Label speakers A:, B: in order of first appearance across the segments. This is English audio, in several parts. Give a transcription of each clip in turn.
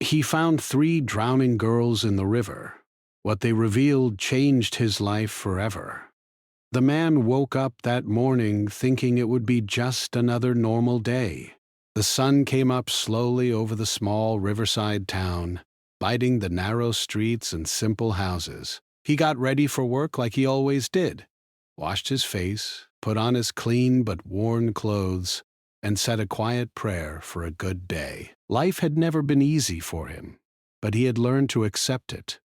A: He found 3 drowning girls in the river. What they revealed changed his life forever. The man woke up that morning thinking it would be just another normal day. The sun came up slowly over the small riverside town, lighting the narrow streets and simple houses. He got ready for work like he always did, washed his face, put on his clean but worn clothes, and said a quiet prayer for a good day. Life had never been easy for him, but he had learned to accept it.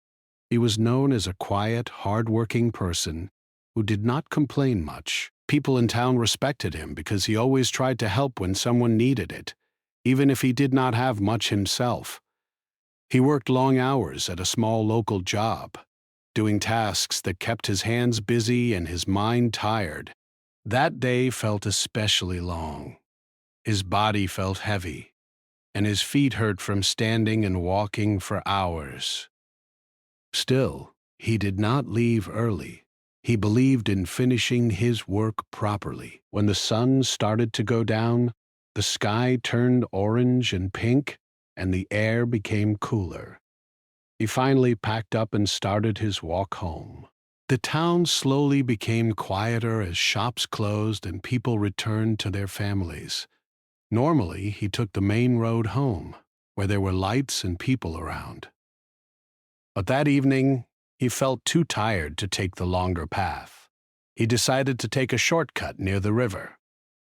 A: He was known as a quiet, hard-working person who did not complain much. People in town respected him because he always tried to help when someone needed it, even if he did not have much himself. He worked long hours at a small local job, doing tasks that kept his hands busy and his mind tired. That day felt especially long. His body felt heavy, and his feet hurt from standing and walking for hours. Still, he did not leave early. He believed in finishing his work properly. When the sun started to go down, the sky turned orange and pink, and the air became cooler. He finally packed up and started his walk home. The town slowly became quieter as shops closed and people returned to their families. Normally, he took the main road home, where there were lights and people around. But that evening, he felt too tired to take the longer path. He decided to take a shortcut near the river.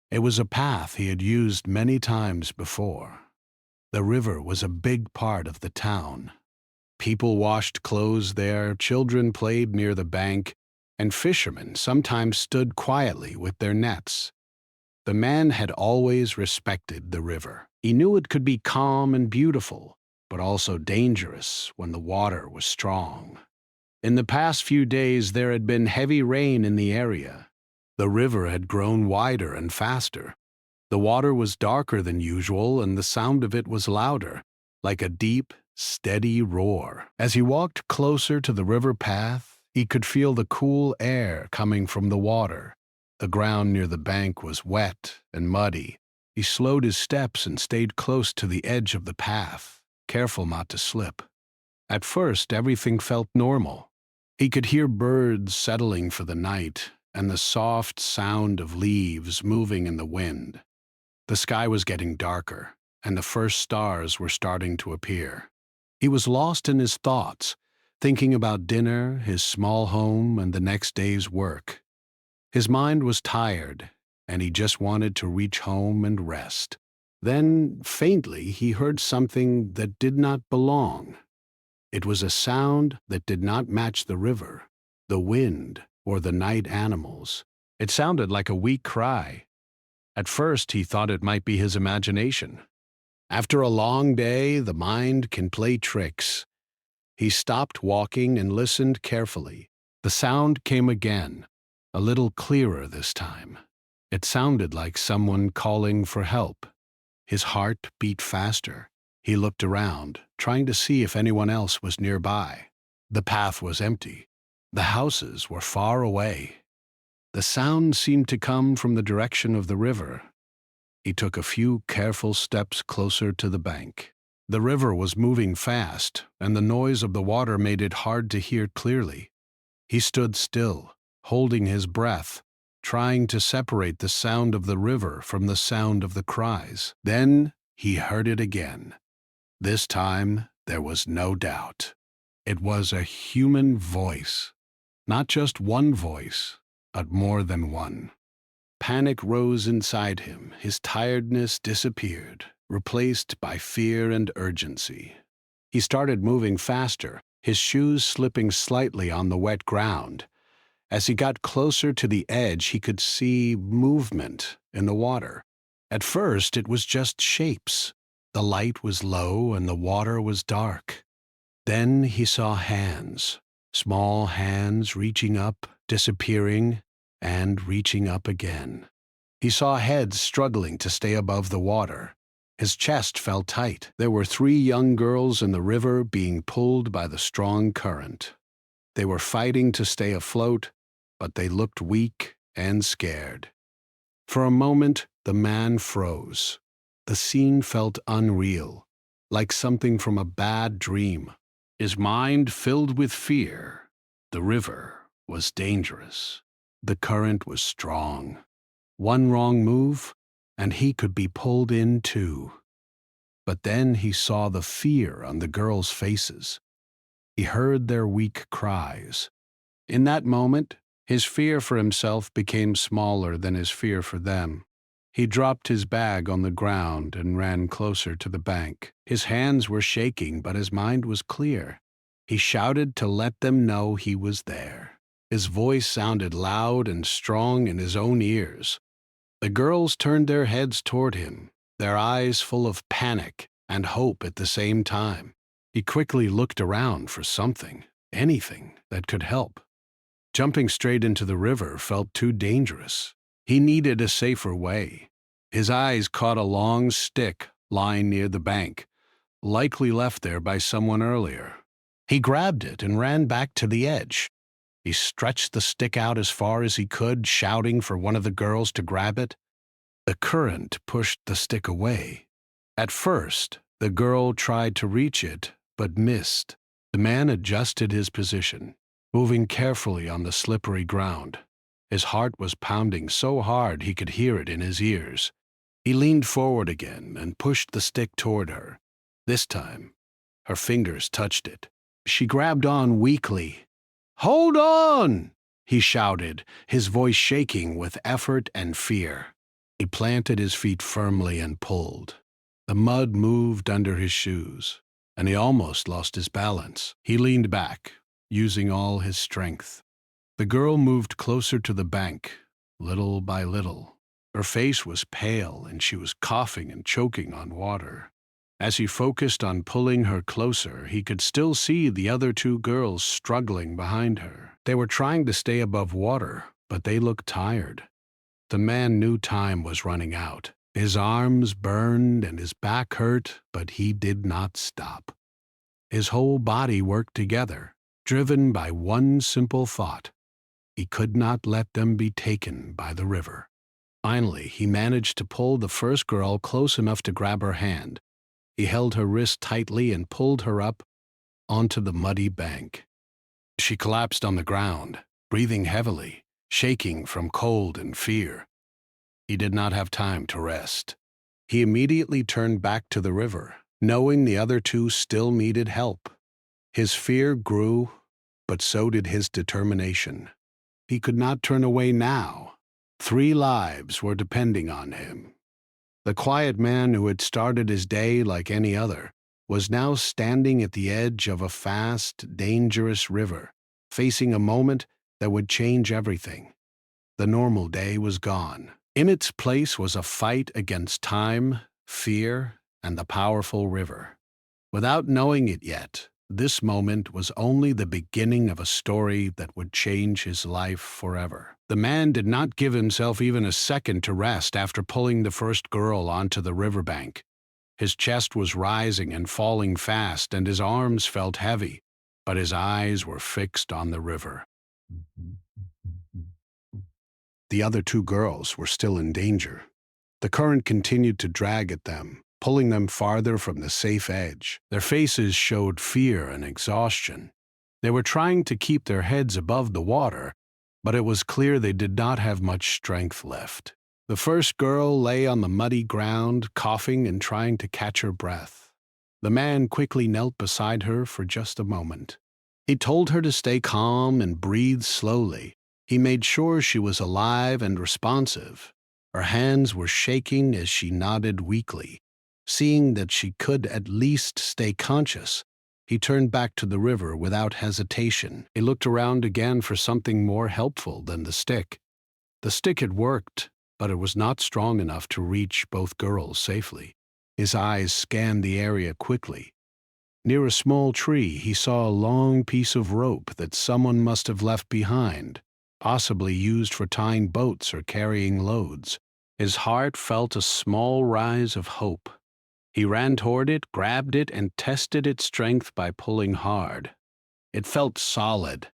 A: It was a path he had used many times before. The river was a big part of the town. People washed clothes there, children played near the bank, and fishermen sometimes stood quietly with their nets. The man had always respected the river. He knew it could be calm and beautiful, but also dangerous when the water was strong. In the past few days, there had been heavy rain in the area. The river had grown wider and faster. The water was darker than usual, and the sound of it was louder, like a deep, steady roar. As he walked closer to the river path, he could feel the cool air coming from the water. The ground near the bank was wet and muddy. He slowed his steps and stayed close to the edge of the path, careful not to slip. At first, everything felt normal. He could hear birds settling for the night and the soft sound of leaves moving in the wind. The sky was getting darker, and the first stars were starting to appear. He was lost in his thoughts, thinking about dinner, his small home, and the next day's work. His mind was tired, and he just wanted to reach home and rest. Then, faintly, he heard something that did not belong. It was a sound that did not match the river, the wind, or the night animals. It sounded like a weak cry. At first, he thought it might be his imagination. After a long day, the mind can play tricks. He stopped walking and listened carefully. The sound came again, a little clearer this time. It sounded like someone calling for help. His heart beat faster. He looked around, trying to see if anyone else was nearby. The path was empty. The houses were far away. The sound seemed to come from the direction of the river. He took a few careful steps closer to the bank. The river was moving fast, and the noise of the water made it hard to hear clearly. He stood still, holding his breath, trying to separate the sound of the river from the sound of the cries. Then he heard it again. This time, there was no doubt. It was a human voice. Not just one voice, but more than one. Panic rose inside him. His tiredness disappeared, replaced by fear and urgency. He started moving faster, his shoes slipping slightly on the wet ground. As he got closer to the edge, he could see movement in the water. At first, it was just shapes. The light was low and the water was dark. Then he saw hands, small hands reaching up, disappearing, and reaching up again. He saw heads struggling to stay above the water. His chest felt tight. There were 3 young girls in the river being pulled by the strong current. They were fighting to stay afloat, but they looked weak and scared. For a moment, the man froze. The scene felt unreal, like something from a bad dream. His mind filled with fear. The river was dangerous. The current was strong. One wrong move, and he could be pulled in too. But then he saw the fear on the girls' faces. He heard their weak cries. In that moment, his fear for himself became smaller than his fear for them. He dropped his bag on the ground and ran closer to the bank. His hands were shaking, but his mind was clear. He shouted to let them know he was there. His voice sounded loud and strong in his own ears. The girls turned their heads toward him, their eyes full of panic and hope at the same time. He quickly looked around for something, anything that could help. Jumping straight into the river felt too dangerous. He needed a safer way. His eyes caught a long stick lying near the bank, likely left there by someone earlier. He grabbed it and ran back to the edge. He stretched the stick out as far as he could, shouting for one of the girls to grab it. The current pushed the stick away. At first, the girl tried to reach it, but missed. The man adjusted his position, moving carefully on the slippery ground. His heart was pounding so hard he could hear it in his ears. He leaned forward again and pushed the stick toward her. This time, her fingers touched it. She grabbed on weakly. "Hold on!" he shouted, his voice shaking with effort and fear. He planted his feet firmly and pulled. The mud moved under his shoes, and he almost lost his balance. He leaned back, using all his strength. The girl moved closer to the bank, little by little. Her face was pale, and she was coughing and choking on water. As he focused on pulling her closer, he could still see the other two girls struggling behind her. They were trying to stay above water, but they looked tired. The man knew time was running out. His arms burned and his back hurt, but he did not stop. His whole body worked together, driven by one simple thought. He could not let them be taken by the river. Finally, he managed to pull the first girl close enough to grab her hand. He held her wrist tightly and pulled her up onto the muddy bank. She collapsed on the ground, breathing heavily, shaking from cold and fear. He did not have time to rest. He immediately turned back to the river, knowing the other two still needed help. His fear grew, but so did his determination. He could not turn away now. 3 lives were depending on him. The quiet man who had started his day like any other was now standing at the edge of a fast, dangerous river, facing a moment that would change everything. The normal day was gone. In its place was a fight against time, fear, and the powerful river. Without knowing it yet, this moment was only the beginning of a story that would change his life forever. The man did not give himself even a second to rest after pulling the first girl onto the riverbank. His chest was rising and falling fast, and his arms felt heavy, but his eyes were fixed on the river. The other 2 girls were still in danger. The current continued to drag at them, pulling them farther from the safe edge. Their faces showed fear and exhaustion. They were trying to keep their heads above the water, but it was clear they did not have much strength left. The first girl lay on the muddy ground, coughing and trying to catch her breath. The man quickly knelt beside her for just a moment. He told her to stay calm and breathe slowly. He made sure she was alive and responsive. Her hands were shaking as she nodded weakly. Seeing that she could at least stay conscious, he turned back to the river without hesitation. He looked around again for something more helpful than the stick. The stick had worked, but it was not strong enough to reach both girls safely. His eyes scanned the area quickly. Near a small tree, he saw a long piece of rope that someone must have left behind, possibly used for tying boats or carrying loads. His heart felt a small rise of hope. He ran toward it, grabbed it, and tested its strength by pulling hard. It felt solid.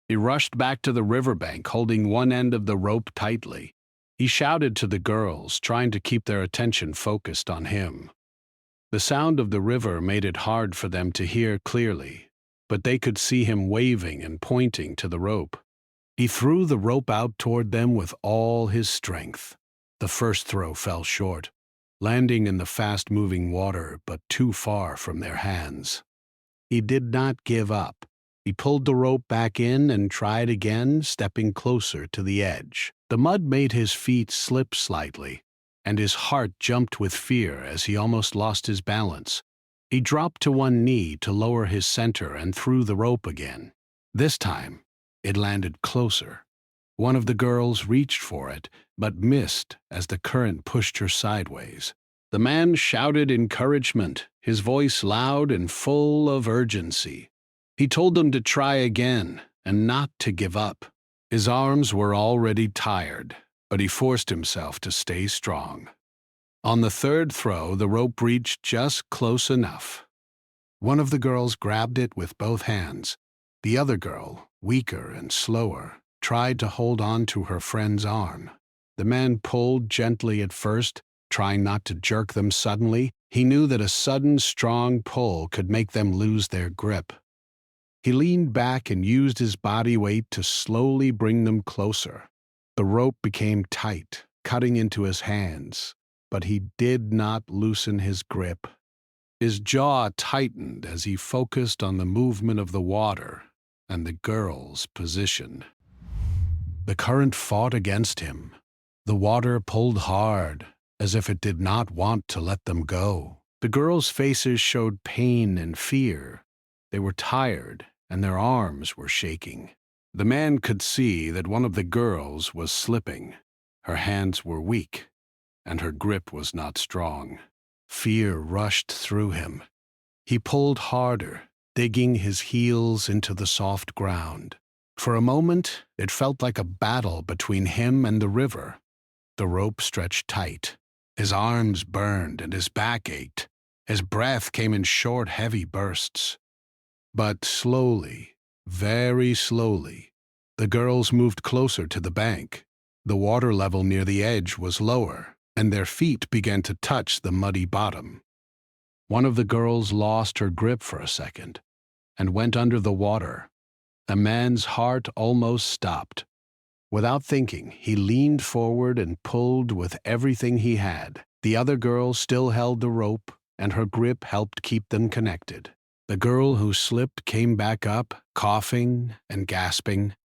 A: He rushed back to the riverbank, holding one end of the rope tightly. He shouted to the girls, trying to keep their attention focused on him. The sound of the river made it hard for them to hear clearly, but they could see him waving and pointing to the rope. He threw the rope out toward them with all his strength. The first throw fell short, landing in the fast-moving water but too far from their hands. He did not give up. He pulled the rope back in and tried again, stepping closer to the edge. The mud made his feet slip slightly, and his heart jumped with fear as he almost lost his balance. He dropped to one knee to lower his center and threw the rope again. This time, it landed closer. One of the girls reached for it, but missed as the current pushed her sideways. The man shouted encouragement, his voice loud and full of urgency. He told them to try again and not to give up. His arms were already tired, but he forced himself to stay strong. On the third throw, the rope reached just close enough. One of the girls grabbed it with both hands. The other girl, weaker and slower, tried to hold on to her friend's arm. The man pulled gently at first, trying not to jerk them suddenly. He knew that a sudden, strong pull could make them lose their grip. He leaned back and used his body weight to slowly bring them closer. The rope became tight, cutting into his hands, but he did not loosen his grip. His jaw tightened as he focused on the movement of the water and the girl's position. The current fought against him. The water pulled hard, as if it did not want to let them go. The girls' faces showed pain and fear. They were tired, and their arms were shaking. The man could see that one of the girls was slipping. Her hands were weak, and her grip was not strong. Fear rushed through him. He pulled harder, digging his heels into the soft ground. For a moment, it felt like a battle between him and the river. The rope stretched tight. His arms burned and his back ached. His breath came in short, heavy bursts. But slowly, very slowly, the girls moved closer to the bank. The water level near the edge was lower, and their feet began to touch the muddy bottom. One of the girls lost her grip for a second and went under the water. The man's heart almost stopped. Without thinking, he leaned forward and pulled with everything he had. The other girl still held the rope, and her grip helped keep them connected. The girl who slipped came back up, coughing and gasping.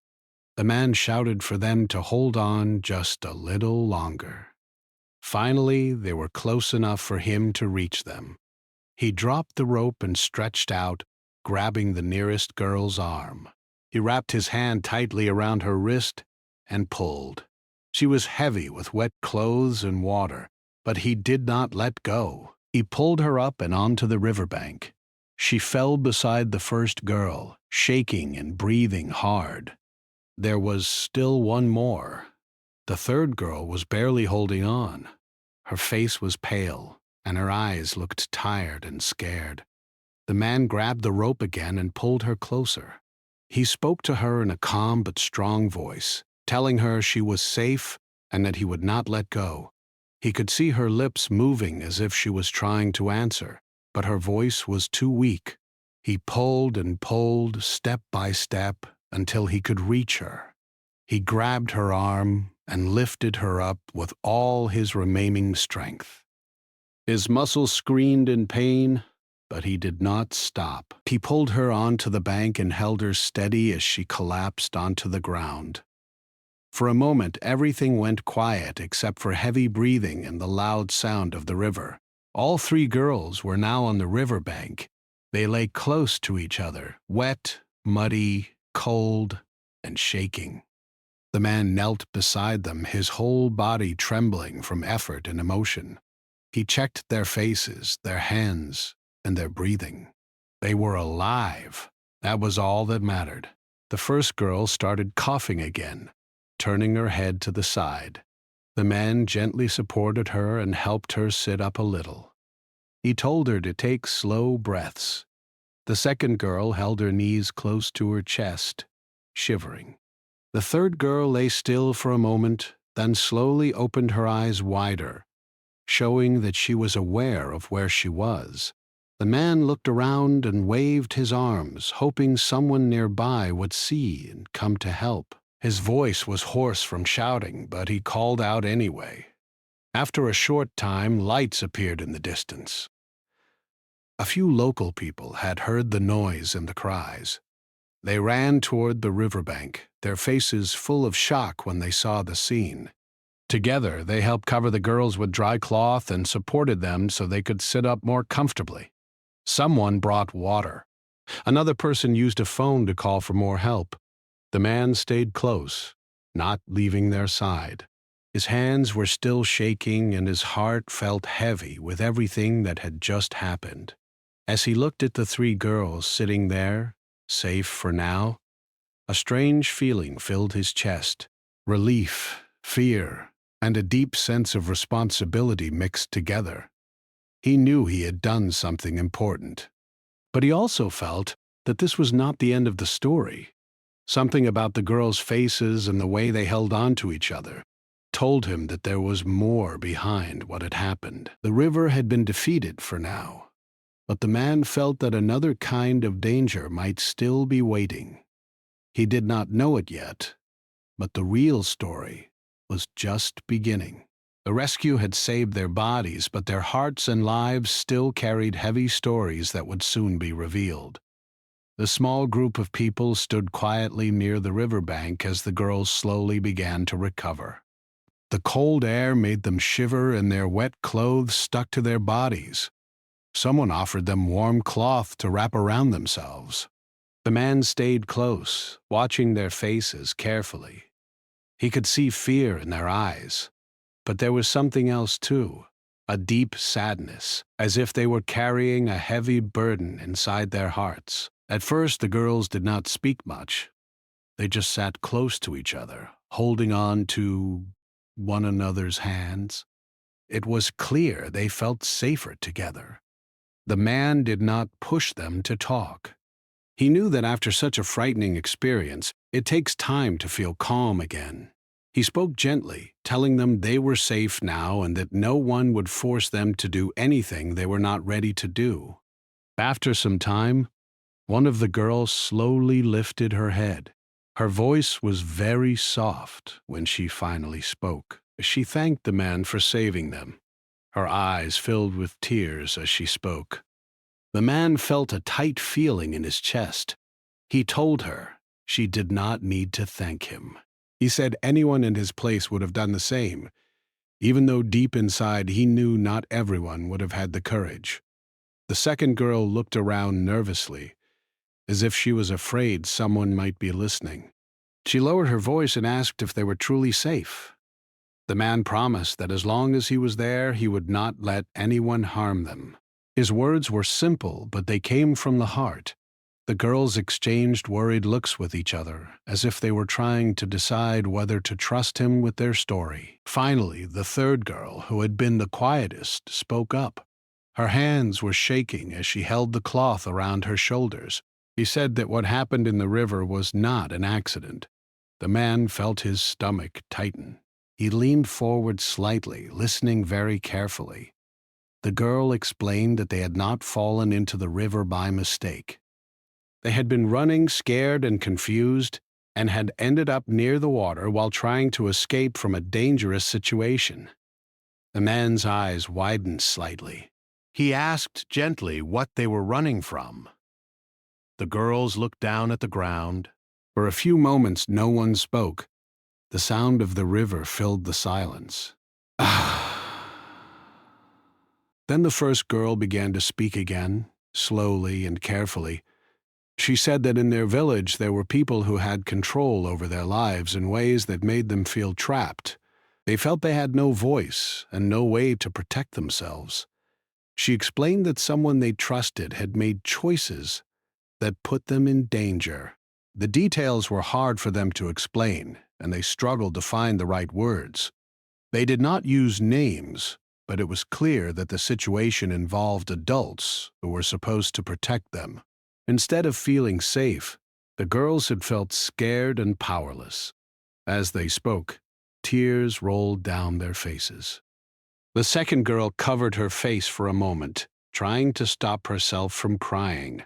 A: The man shouted for them to hold on just a little longer. Finally, they were close enough for him to reach them. He dropped the rope and stretched out, grabbing the nearest girl's arm. He wrapped his hand tightly around her wrist and pulled. She was heavy with wet clothes and water, but he did not let go. He pulled her up and onto the riverbank. She fell beside the first girl, shaking and breathing hard. There was still one more. The third girl was barely holding on. Her face was pale, and her eyes looked tired and scared. The man grabbed the rope again and pulled her closer. He spoke to her in a calm but strong voice, telling her she was safe and that he would not let go. He could see her lips moving as if she was trying to answer, but her voice was too weak. He pulled and pulled, step by step, until he could reach her. He grabbed her arm and lifted her up with all his remaining strength. His muscles screamed in pain, but he did not stop. He pulled her onto the bank and held her steady as she collapsed onto the ground. For a moment, everything went quiet except for heavy breathing and the loud sound of the river. All three girls were now on the riverbank. They lay close to each other, wet, muddy, cold, and shaking. The man knelt beside them, his whole body trembling from effort and emotion. He checked their faces, their hands, and their breathing. They were alive. That was all that mattered. The first girl started coughing again, turning her head to the side. The man gently supported her and helped her sit up a little. He told her to take slow breaths. The second girl held her knees close to her chest, shivering. The third girl lay still for a moment, then slowly opened her eyes wider. showing that she was aware of where she was. The man looked around and waved his arms, hoping someone nearby would see and come to help. His voice was hoarse from shouting, but he called out anyway. After a short time, lights appeared in the distance. A few local people had heard the noise and the cries. They ran toward the riverbank, their faces full of shock when they saw the scene. Together, they helped cover the girls with dry cloth and supported them so they could sit up more comfortably. Someone brought water. Another person used a phone to call for more help. The man stayed close, not leaving their side. His hands were still shaking and his heart felt heavy with everything that had just happened. As he looked at the three girls sitting there, safe for now, a strange feeling filled his chest. Relief, fear, and a deep sense of responsibility mixed together. He knew he had done something important. But he also felt that this was not the end of the story. Something about the girls' faces and the way they held on to each other told him that there was more behind what had happened. The river had been defeated for now, but the man felt that another kind of danger might still be waiting. He did not know it yet, but the real story was just beginning. The rescue had saved their bodies, but their hearts and lives still carried heavy stories that would soon be revealed. The small group of people stood quietly near the riverbank as the girls slowly began to recover. The cold air made them shiver and their wet clothes stuck to their bodies. Someone offered them warm cloth to wrap around themselves. The man stayed close, watching their faces carefully. He could see fear in their eyes, but there was something else too, a deep sadness, as if they were carrying a heavy burden inside their hearts. At first, the girls did not speak much. They just sat close to each other, holding on to one another's hands. It was clear they felt safer together. The man did not push them to talk. He knew that after such a frightening experience, it takes time to feel calm again. He spoke gently, telling them they were safe now and that no one would force them to do anything they were not ready to do. After some time, one of the girls slowly lifted her head. Her voice was very soft when she finally spoke. She thanked the man for saving them. Her eyes filled with tears as she spoke. The man felt a tight feeling in his chest. He told her she did not need to thank him. He said anyone in his place would have done the same, even though deep inside he knew not everyone would have had the courage. The second girl looked around nervously, as if she was afraid someone might be listening. She lowered her voice and asked if they were truly safe. The man promised that as long as he was there, he would not let anyone harm them. His words were simple, but they came from the heart. The girls exchanged worried looks with each other, as if they were trying to decide whether to trust him with their story. Finally, the third girl, who had been the quietest, spoke up. Her hands were shaking as she held the cloth around her shoulders. He said that what happened in the river was not an accident. The man felt his stomach tighten. He leaned forward slightly, listening very carefully. The girl explained that they had not fallen into the river by mistake. They had been running scared and confused and had ended up near the water while trying to escape from a dangerous situation. The man's eyes widened slightly. He asked gently what they were running from. The girls looked down at the ground. For a few moments, no one spoke. The sound of the river filled the silence. Then the first girl began to speak again, slowly and carefully. She said that in their village there were people who had control over their lives in ways that made them feel trapped. They felt they had no voice and no way to protect themselves. She explained that someone they trusted had made choices that put them in danger. The details were hard for them to explain, and they struggled to find the right words. They did not use names, but it was clear that the situation involved adults who were supposed to protect them. Instead of feeling safe, the girls had felt scared and powerless. As they spoke, tears rolled down their faces. The second girl covered her face for a moment, trying to stop herself from crying.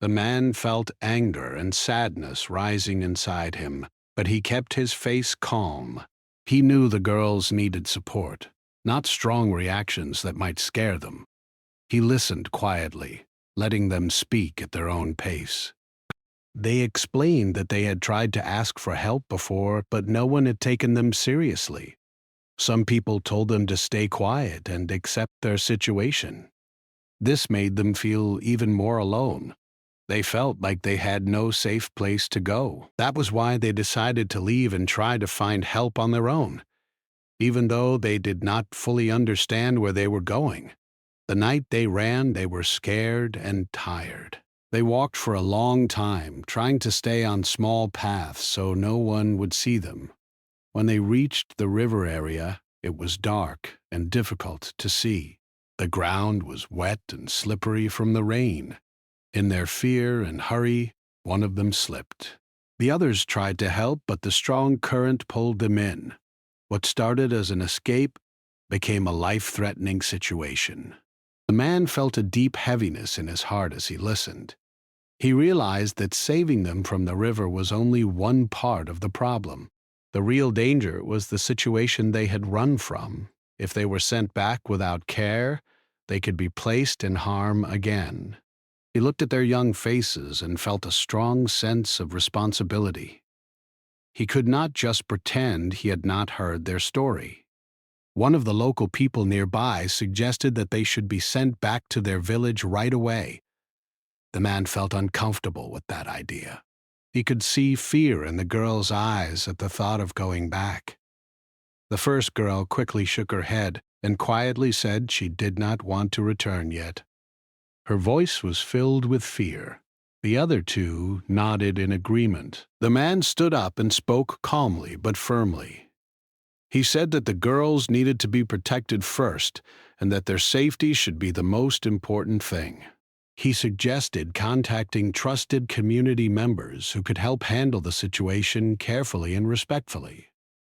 A: The man felt anger and sadness rising inside him, but he kept his face calm. He knew the girls needed support, not strong reactions that might scare them. He listened quietly, letting them speak at their own pace. They explained that they had tried to ask for help before, but no one had taken them seriously. Some people told them to stay quiet and accept their situation. This made them feel even more alone. They felt like they had no safe place to go. That was why they decided to leave and try to find help on their own, even though they did not fully understand where they were going. The night they ran, they were scared and tired. They walked for a long time, trying to stay on small paths so no one would see them. When they reached the river area, it was dark and difficult to see. The ground was wet and slippery from the rain. In their fear and hurry, one of them slipped. The others tried to help, but the strong current pulled them in. What started as an escape became a life-threatening situation. The man felt a deep heaviness in his heart as he listened. He realized that saving them from the river was only one part of the problem. The real danger was the situation they had run from. If they were sent back without care, they could be placed in harm again. He looked at their young faces and felt a strong sense of responsibility. He could not just pretend he had not heard their story. One of the local people nearby suggested that they should be sent back to their village right away. The man felt uncomfortable with that idea. He could see fear in the girl's eyes at the thought of going back. The first girl quickly shook her head and quietly said she did not want to return yet. Her voice was filled with fear. The other two nodded in agreement. The man stood up and spoke calmly but firmly. He said that the girls needed to be protected first and that their safety should be the most important thing. He suggested contacting trusted community members who could help handle the situation carefully and respectfully.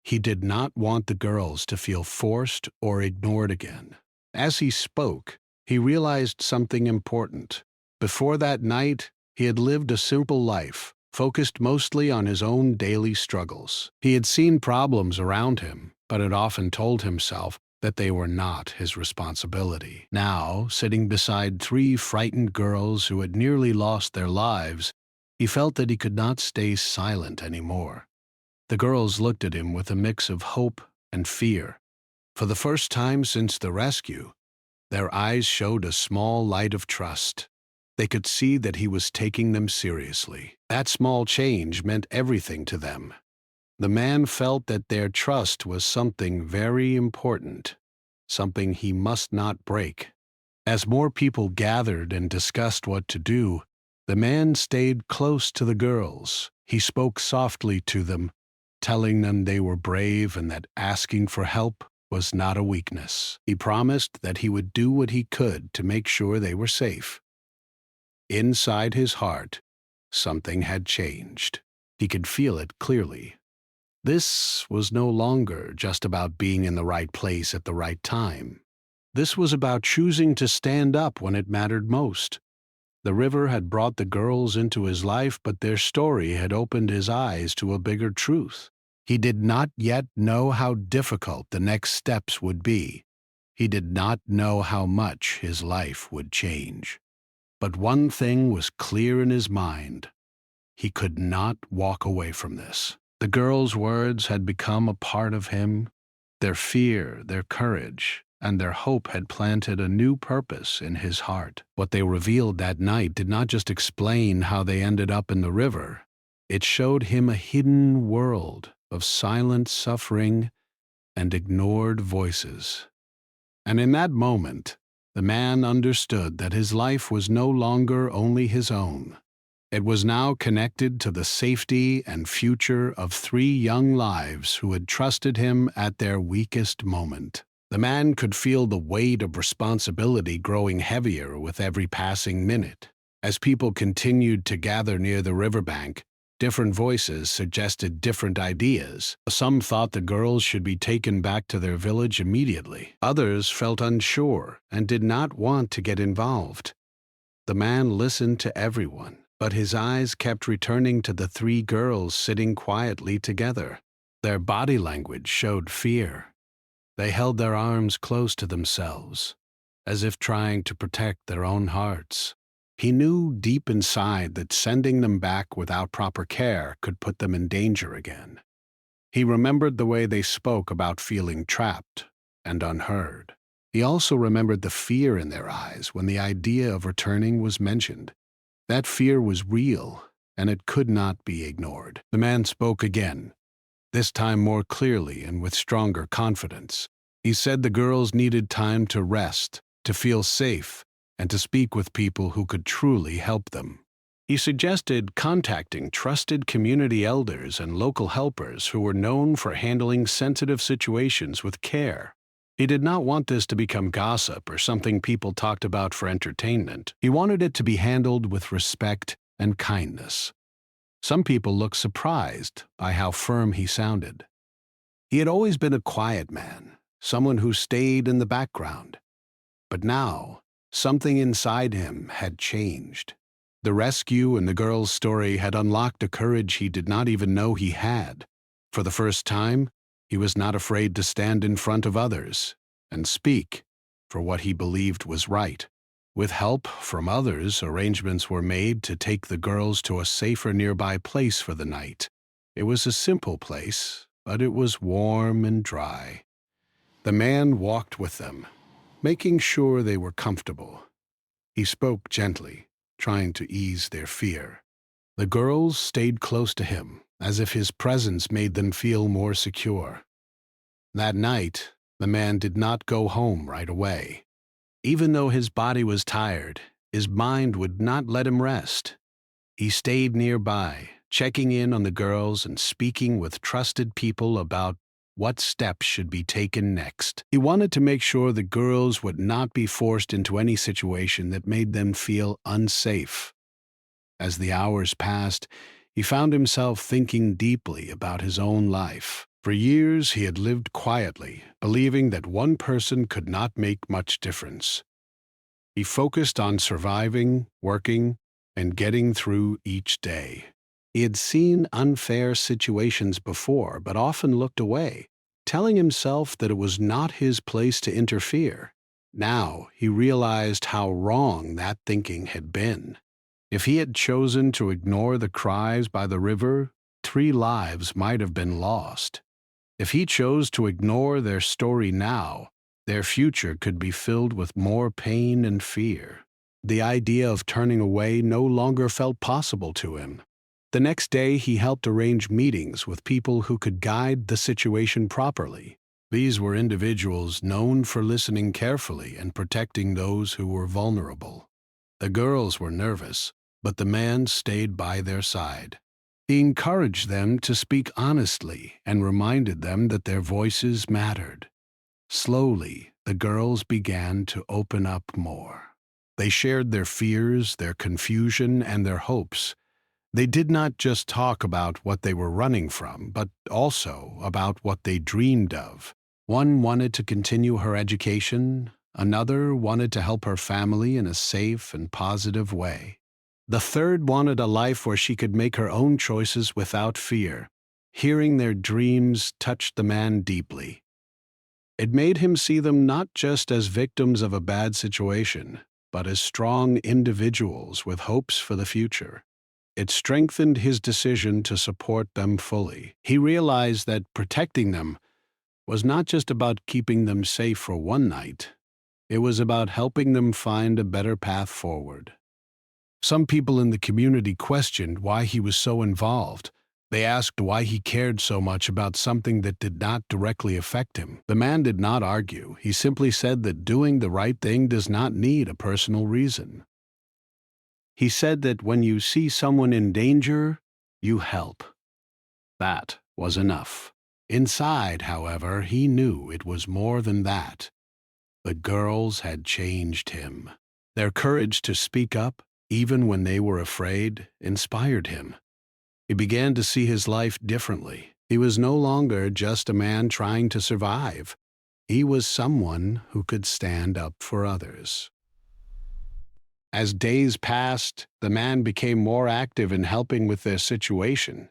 A: He did not want the girls to feel forced or ignored again. As he spoke, he realized something important. Before that night, he had lived a simple life, focused mostly on his own daily struggles. He had seen problems around him, but had often told himself that they were not his responsibility. Now, sitting beside three frightened girls who had nearly lost their lives, he felt that he could not stay silent anymore. The girls looked at him with a mix of hope and fear. For the first time since the rescue, their eyes showed a small light of trust. They could see that he was taking them seriously. That small change meant everything to them. The man felt that their trust was something very important, something he must not break. As more people gathered and discussed what to do, the man stayed close to the girls. He spoke softly to them, telling them they were brave and that asking for help was not a weakness. He promised that he would do what he could to make sure they were safe. Inside his heart, something had changed. He could feel it clearly. This was no longer just about being in the right place at the right time. This was about choosing to stand up when it mattered most. The river had brought the girls into his life, but their story had opened his eyes to a bigger truth. He did not yet know how difficult the next steps would be. He did not know how much his life would change. But one thing was clear in his mind. He could not walk away from this. The girls' words had become a part of him. Their fear, their courage, and their hope had planted a new purpose in his heart. What they revealed that night did not just explain how they ended up in the river. It showed him a hidden world of silent suffering and ignored voices. And in that moment, the man understood that his life was no longer only his own. It was now connected to the safety and future of three young lives who had trusted him at their weakest moment. The man could feel the weight of responsibility growing heavier with every passing minute. As people continued to gather near the riverbank, Different voices suggested different ideas. Some thought the girls should be taken back to their village immediately. Others felt unsure and did not want to get involved. The man listened to everyone, but his eyes kept returning to the three girls sitting quietly together. Their body language showed fear. They held their arms close to themselves, as if trying to protect their own hearts. He knew deep inside that sending them back without proper care could put them in danger again. He remembered the way they spoke about feeling trapped and unheard. He also remembered the fear in their eyes when the idea of returning was mentioned. That fear was real, and it could not be ignored. The man spoke again, this time more clearly and with stronger confidence. He said the girls needed time to rest, to feel safe, and to speak with people who could truly help them. He suggested contacting trusted community elders and local helpers who were known for handling sensitive situations with care. He did not want this to become gossip or something people talked about for entertainment. He wanted it to be handled with respect and kindness. Some people looked surprised by how firm he sounded. He had always been a quiet man, someone who stayed in the background. But now, something inside him had changed. The rescue and the girl's story had unlocked a courage he did not even know he had. For the first time, he was not afraid to stand in front of others and speak for what he believed was right. With help from others, arrangements were made to take the girls to a safer nearby place for the night. It was a simple place, but it was warm and dry. The man walked with them, making sure they were comfortable. He spoke gently, trying to ease their fear. The girls stayed close to him, as if his presence made them feel more secure. That night, the man did not go home right away. Even though his body was tired, his mind would not let him rest. He stayed nearby, checking in on the girls and speaking with trusted people about what steps should be taken next. He wanted to make sure the girls would not be forced into any situation that made them feel unsafe. As the hours passed, he found himself thinking deeply about his own life. For years, he had lived quietly, believing that one person could not make much difference. He focused on surviving, working, and getting through each day. He had seen unfair situations before, but often looked away, telling himself that it was not his place to interfere. Now he realized how wrong that thinking had been. If he had chosen to ignore the cries by the river, 3 lives might have been lost. If he chose to ignore their story now, their future could be filled with more pain and fear. The idea of turning away no longer felt possible to him. The next day, he helped arrange meetings with people who could guide the situation properly. These were individuals known for listening carefully and protecting those who were vulnerable. The girls were nervous, but the man stayed by their side. He encouraged them to speak honestly and reminded them that their voices mattered. Slowly, the girls began to open up more. They shared their fears, their confusion, and their hopes. They did not just talk about what they were running from, but also about what they dreamed of. One wanted to continue her education, another wanted to help her family in a safe and positive way. The third wanted a life where she could make her own choices without fear. Hearing their dreams touched the man deeply. It made him see them not just as victims of a bad situation, but as strong individuals with hopes for the future. It strengthened his decision to support them fully. He realized that protecting them was not just about keeping them safe for one night. It was about helping them find a better path forward. Some people in the community questioned why he was so involved. They asked why he cared so much about something that did not directly affect him. The man did not argue. He simply said that doing the right thing does not need a personal reason. He said that when you see someone in danger, you help. That was enough. Inside, however, he knew it was more than that. The girls had changed him. Their courage to speak up, even when they were afraid, inspired him. He began to see his life differently. He was no longer just a man trying to survive. He was someone who could stand up for others. As days passed, the man became more active in helping with their situation.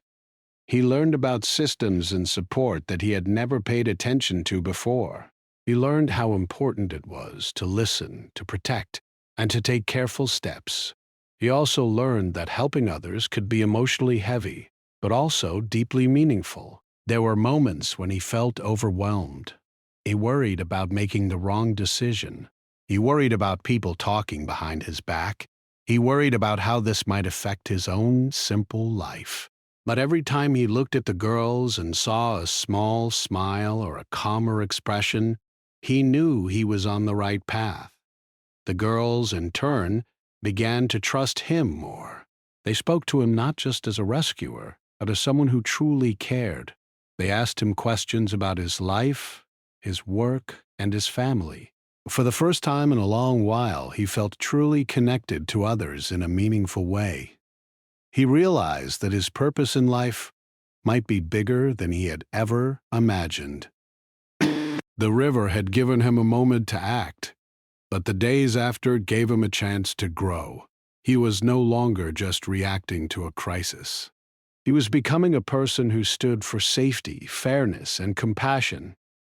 A: He learned about systems and support that he had never paid attention to before. He learned how important it was to listen, to protect, and to take careful steps. He also learned that helping others could be emotionally heavy, but also deeply meaningful. There were moments when he felt overwhelmed. He worried about making the wrong decision. He worried about people talking behind his back. He worried about how this might affect his own simple life. But every time he looked at the girls and saw a small smile or a calmer expression, he knew he was on the right path. The girls, in turn, began to trust him more. They spoke to him not just as a rescuer, but as someone who truly cared. They asked him questions about his life, his work, and his family. For the first time in a long while, he felt truly connected to others in a meaningful way. He realized that his purpose in life might be bigger than he had ever imagined. The river had given him a moment to act, but the days after gave him a chance to grow. He was no longer just reacting to a crisis. He was becoming a person who stood for safety, fairness, and compassion.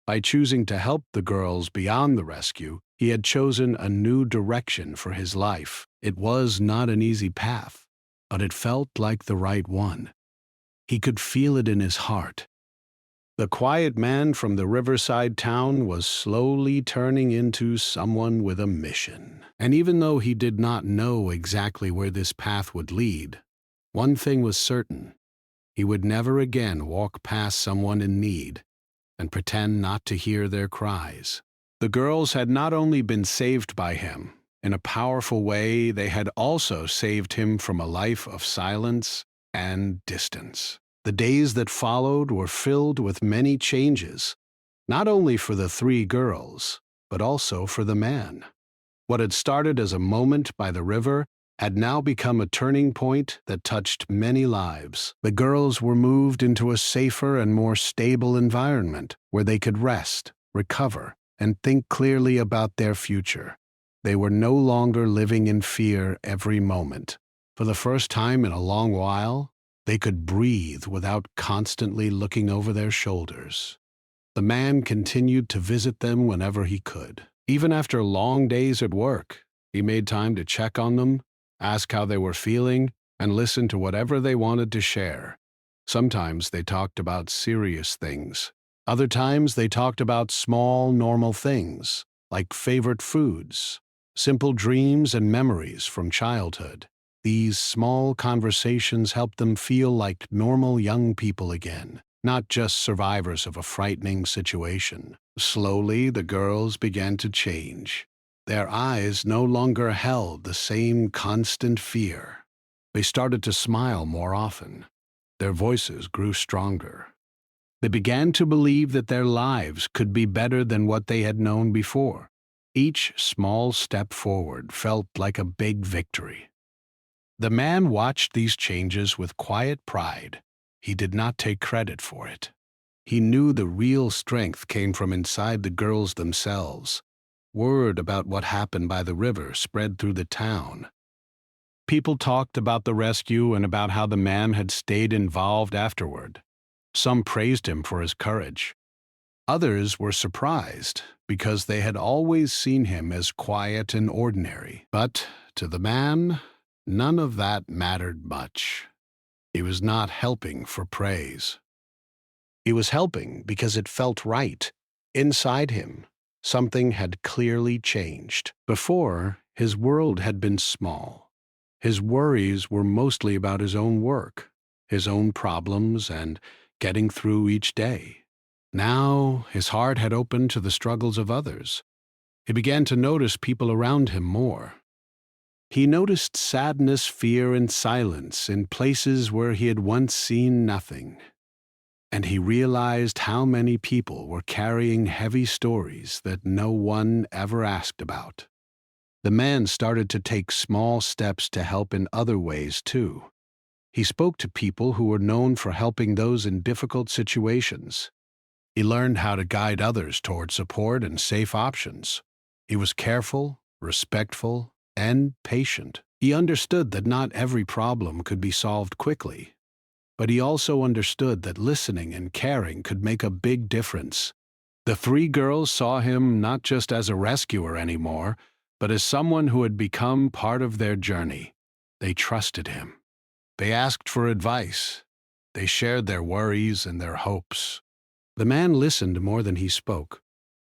A: By choosing to help the girls beyond the rescue, he had chosen a new direction for his life. It was not an easy path, but it felt like the right one. He could feel it in his heart. The quiet man from the riverside town was slowly turning into someone with a mission. And even though he did not know exactly where this path would lead, one thing was certain: he would never again walk past someone in need and pretend not to hear their cries. The girls had not only been saved by him. In a powerful way, they had also saved him from a life of silence and distance. The days that followed were filled with many changes, not only for the three girls, but also for the man. What had started as a moment by the river had now become a turning point that touched many lives. The girls were moved into a safer and more stable environment where they could rest, recover, and think clearly about their future. They were no longer living in fear every moment. For the first time in a long while, they could breathe without constantly looking over their shoulders. The man continued to visit them whenever he could. Even after long days at work, he made time to check on them, ask how they were feeling, and listen to whatever they wanted to share. Sometimes they talked about serious things. Other times they talked about small, normal things, like favorite foods, simple dreams and memories from childhood. These small conversations helped them feel like normal young people again, not just survivors of a frightening situation. Slowly, the girls began to change. Their eyes no longer held the same constant fear. They started to smile more often. Their voices grew stronger. They began to believe that their lives could be better than what they had known before. Each small step forward felt like a big victory. The man watched these changes with quiet pride. He did not take credit for it. He knew the real strength came from inside the girls themselves. Word about what happened by the river spread through the town. People talked about the rescue and about how the man had stayed involved afterward. Some praised him for his courage. Others were surprised because they had always seen him as quiet and ordinary. But to the man, none of that mattered much. He was not helping for praise. He was helping because it felt right. Inside him, something had clearly changed. Before, his world had been small. His worries were mostly about his own work, his own problems, and getting through each day. Now, his heart had opened to the struggles of others. He began to notice people around him more. He noticed sadness, fear, and silence in places where he had once seen nothing. And he realized how many people were carrying heavy stories that no one ever asked about. The man started to take small steps to help in other ways, too. He spoke to people who were known for helping those in difficult situations. He learned how to guide others toward support and safe options. He was careful, respectful, and patient. He understood that not every problem could be solved quickly, but he also understood that listening and caring could make a big difference. The three girls saw him not just as a rescuer anymore, but as someone who had become part of their journey. They trusted him. They asked for advice. They shared their worries and their hopes. The man listened more than he spoke.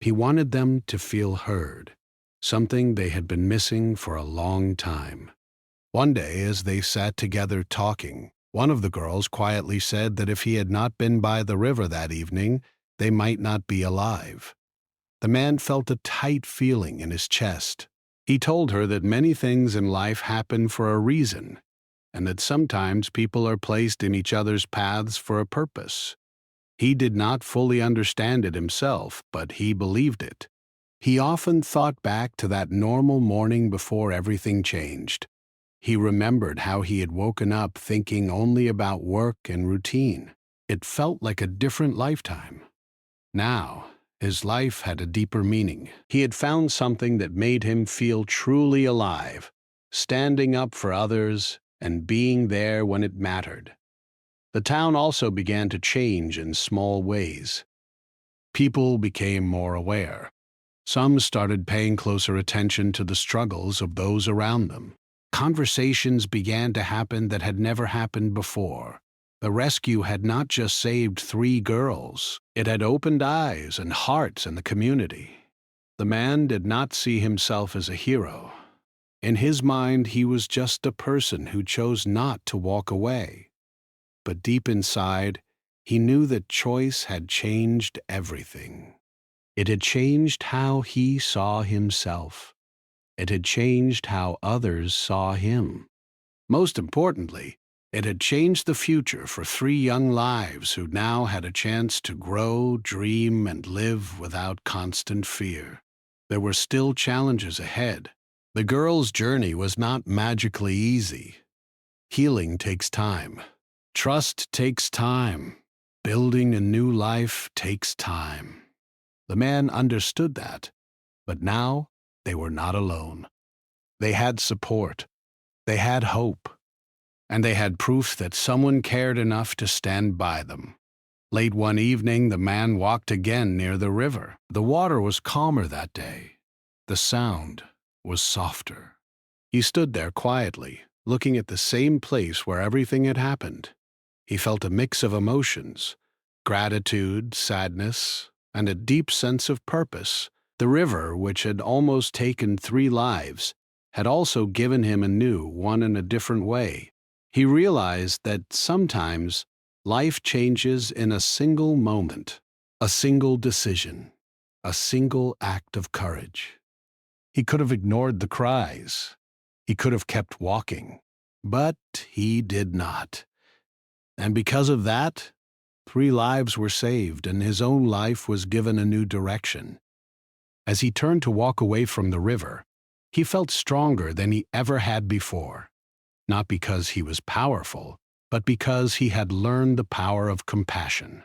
A: He wanted them to feel heard, something they had been missing for a long time. One day, as they sat together talking, one of the girls quietly said that if he had not been by the river that evening, they might not be alive. The man felt a tight feeling in his chest. He told her that many things in life happen for a reason, and that sometimes people are placed in each other's paths for a purpose. He did not fully understand it himself, but he believed it. He often thought back to that normal morning before everything changed. He remembered how he had woken up thinking only about work and routine. It felt like a different lifetime. Now, his life had a deeper meaning. He had found something that made him feel truly alive, standing up for others and being there when it mattered. The town also began to change in small ways. People became more aware. Some started paying closer attention to the struggles of those around them. Conversations began to happen that had never happened before. The rescue had not just saved three girls, it had opened eyes and hearts in the community. The man did not see himself as a hero. In his mind, he was just a person who chose not to walk away. But deep inside, he knew that choice had changed everything. It had changed how he saw himself. It had changed how others saw him. Most importantly, it had changed the future for three young lives who now had a chance to grow, dream, and live without constant fear. There were still challenges ahead. The girls' journey was not magically easy. Healing takes time. Trust takes time. Building a new life takes time. The man understood that, but now they were not alone. They had support. They had hope. And they had proof that someone cared enough to stand by them. Late one evening, the man walked again near the river. The water was calmer that day. The sound was softer. He stood there quietly, looking at the same place where everything had happened. He felt a mix of emotions, gratitude, sadness, and a deep sense of purpose. The river, which had almost taken three lives, had also given him a new one in a different way. He realized that sometimes life changes in a single moment, a single decision, a single act of courage. He could have ignored the cries. He could have kept walking, but he did not. And because of that, three lives were saved and his own life was given a new direction. As he turned to walk away from the river, he felt stronger than he ever had before. Not because he was powerful, but because he had learned the power of compassion.